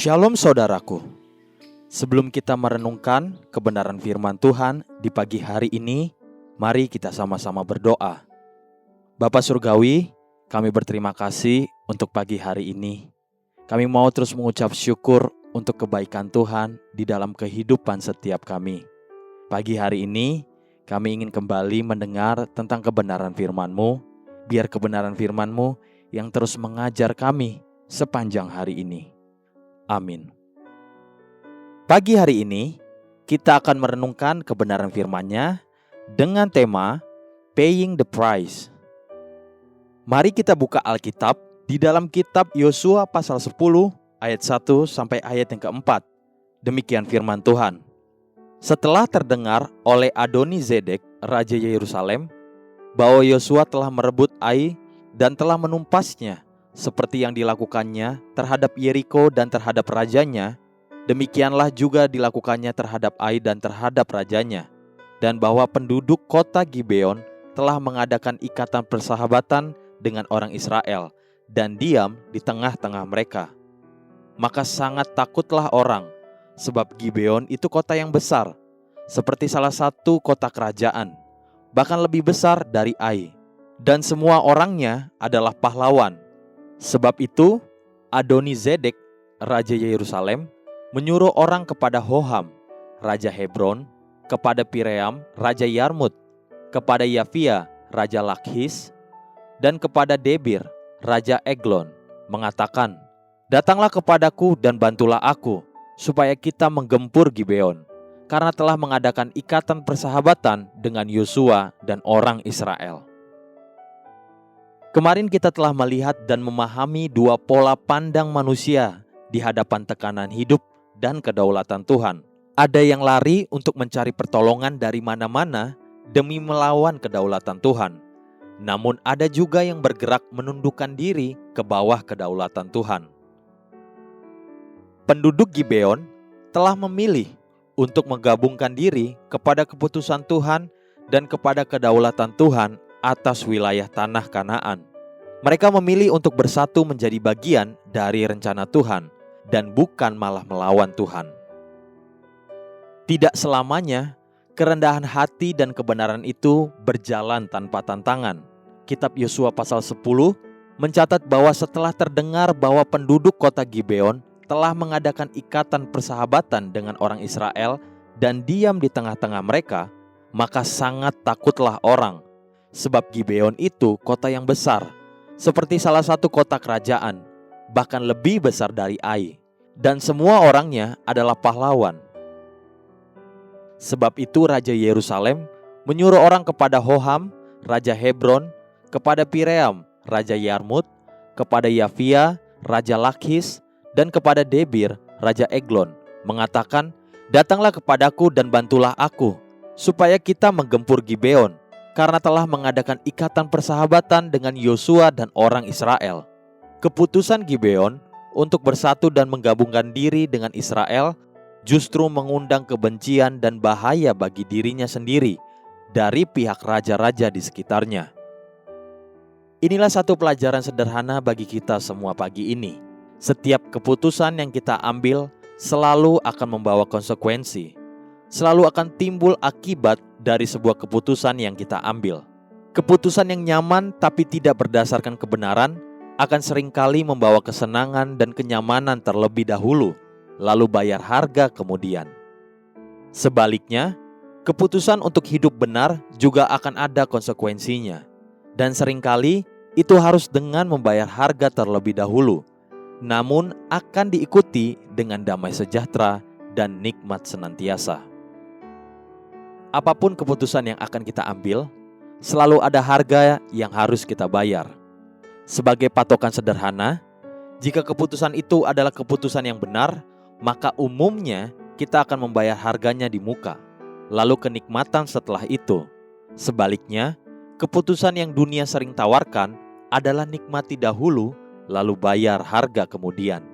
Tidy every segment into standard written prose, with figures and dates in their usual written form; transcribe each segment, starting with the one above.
Shalom saudaraku. Sebelum kita merenungkan kebenaran firman Tuhan di pagi hari ini, mari kita sama-sama berdoa. Bapa Surgawi, kami berterima kasih untuk pagi hari ini. Kami mau terus mengucap syukur untuk kebaikan Tuhan di dalam kehidupan setiap kami. Pagi hari ini, kami ingin kembali mendengar tentang kebenaran firman-Mu. Biar kebenaran firman-Mu yang terus mengajar kami sepanjang hari ini. Amin. Pagi hari ini, kita akan merenungkan kebenaran firman-Nya dengan tema Paying the Price. Mari kita buka Alkitab di dalam kitab Yosua pasal 10 ayat 1 sampai ayat yang keempat. Demikian firman Tuhan. Setelah terdengar oleh Adoni-Zedek, Raja Yerusalem, bahwa Yosua telah merebut Ai dan telah menumpasnya, seperti yang dilakukannya terhadap Yeriko dan terhadap rajanya, demikianlah juga dilakukannya terhadap Ai dan terhadap rajanya, dan bahwa penduduk kota Gibeon telah mengadakan ikatan persahabatan dengan orang Israel, dan diam di tengah-tengah mereka. Maka sangat takutlah orang, sebab Gibeon itu kota yang besar, seperti salah satu kota kerajaan, bahkan lebih besar dari Ai, dan semua orangnya adalah pahlawan. Sebab itu, Adoni-Zedek, Raja Yerusalem, menyuruh orang kepada Hoham, Raja Hebron, kepada Piream, Raja Yarmut, kepada Yafia, Raja Lakhis, dan kepada Debir, Raja Eglon, mengatakan, "Datanglah kepadaku dan bantulah aku, supaya kita menggempur Gibeon, karena telah mengadakan ikatan persahabatan dengan Yosua dan orang Israel." Kemarin kita telah melihat dan memahami dua pola pandang manusia di hadapan tekanan hidup dan kedaulatan Tuhan. Ada yang lari untuk mencari pertolongan dari mana-mana demi melawan kedaulatan Tuhan. Namun ada juga yang bergerak menundukkan diri ke bawah kedaulatan Tuhan. Penduduk Gibeon telah memilih untuk menggabungkan diri kepada keputusan Tuhan dan kepada kedaulatan Tuhan atas wilayah tanah Kanaan. Mereka memilih untuk bersatu menjadi bagian dari rencana Tuhan dan bukan malah melawan Tuhan. Tidak selamanya kerendahan hati dan kebenaran itu berjalan tanpa tantangan. Kitab Yosua pasal 10 mencatat bahwa setelah terdengar bahwa penduduk kota Gibeon telah mengadakan ikatan persahabatan dengan orang Israel dan diam di tengah-tengah mereka, maka sangat takutlah orang, sebab Gibeon itu kota yang besar, seperti salah satu kota kerajaan, bahkan lebih besar dari Ai, dan semua orangnya adalah pahlawan. Sebab itu Raja Yerusalem menyuruh orang kepada Hoham, Raja Hebron, kepada Piream, Raja Yarmut, kepada Yafia, Raja Lakhis, dan kepada Debir, Raja Eglon, mengatakan, "Datanglah kepadaku dan bantulah aku, supaya kita menggempur Gibeon, karena telah mengadakan ikatan persahabatan dengan Yosua dan orang Israel." Keputusan Gibeon untuk bersatu dan menggabungkan diri dengan Israel justru mengundang kebencian dan bahaya bagi dirinya sendiri dari pihak raja-raja di sekitarnya. Inilah satu pelajaran sederhana bagi kita semua pagi ini. Setiap keputusan yang kita ambil selalu akan membawa konsekuensi. Selalu akan timbul akibat dari sebuah keputusan yang kita ambil. Keputusan yang nyaman tapi tidak berdasarkan kebenaran akan seringkali membawa kesenangan dan kenyamanan terlebih dahulu, lalu bayar harga kemudian. Sebaliknya, keputusan untuk hidup benar juga akan ada konsekuensinya. Dan seringkali itu harus dengan membayar harga terlebih dahulu, namun akan diikuti dengan damai sejahtera dan nikmat senantiasa. Apapun keputusan yang akan kita ambil, selalu ada harga yang harus kita bayar. Sebagai patokan sederhana, jika keputusan itu adalah keputusan yang benar, maka umumnya kita akan membayar harganya di muka, lalu kenikmatan setelah itu. Sebaliknya, keputusan yang dunia sering tawarkan adalah nikmati dahulu, lalu bayar harga kemudian.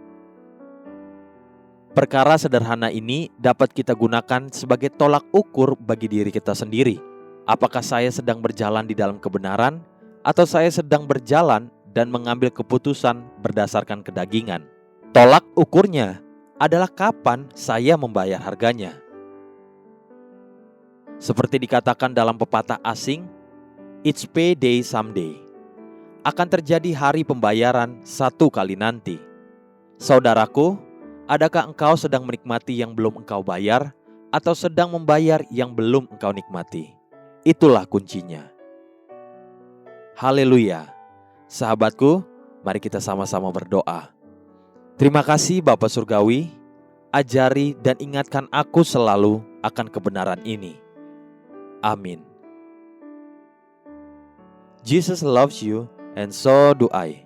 Perkara sederhana ini dapat kita gunakan sebagai tolak ukur bagi diri kita sendiri. Apakah saya sedang berjalan di dalam kebenaran, atau saya sedang berjalan dan mengambil keputusan berdasarkan kedagingan? Tolak ukurnya adalah kapan saya membayar harganya. Seperti dikatakan dalam pepatah asing, "It's payday someday." Akan terjadi hari pembayaran satu kali nanti. Saudaraku, adakah engkau sedang menikmati yang belum engkau bayar, atau sedang membayar yang belum engkau nikmati? Itulah kuncinya. Haleluya. Sahabatku, mari kita sama-sama berdoa. Terima kasih Bapa Surgawi, ajari dan ingatkan aku selalu akan kebenaran ini. Amin. Jesus loves you and so do I.